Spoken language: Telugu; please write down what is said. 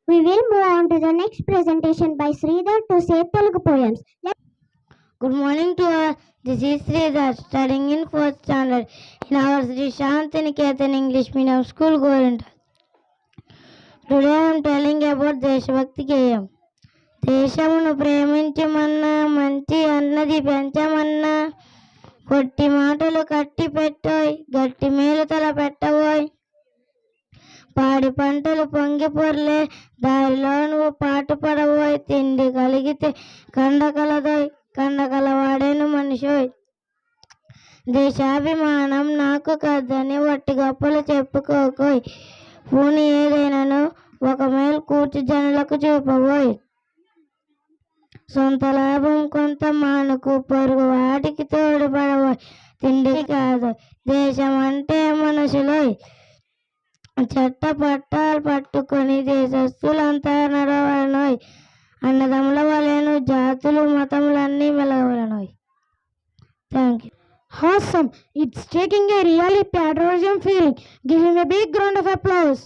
We will move on to the next presentation by Sridhar to say Telugu poems. Good morning to all. This is Sridhar, studying in 4th standard in our Sri Shantiniketan English Medium School, Gorinda. Today I am telling about Deshabhakti Geyam. దేశమును ప్రేమించమన్నా, మంచి అన్నది పెంచమన్నా, కొట్టి మాటలు కట్టి పెట్టోయ్, గట్టి మేలు తల పెట్టబోయ్. పాడి పంటలు పొంగి పొర్లే, దారిలో నువ్వు పాటు పడబోయ్. తిండి కలిగితే కండ కలదోయ్, కండ కలవాడేను మనిషోయ్. దేశాభిమానం నాకు కద్దని వట్టి గొప్పలు చెప్పుకోకోయ్. పూని ఏదైనాను ఒక మేలు కూర్చి జనులకు చూపబోయ్. సొంత లాభం కొంత మానుకు, పొరుగు వాటికి తోడుపడబోయ్. తిండి కాదు దేశం అంటే మనుషులోయ్. చట్ట పట్టాలు పట్టుకొని దేశస్తులంతా నడవలనోయ్. అన్నదమ్ముల వలెను జాతులు మతములన్నీ మెలగవలనోయ్. Thank you. Awesome! It's taking a really patriotism feeling. Give him a big round of applause.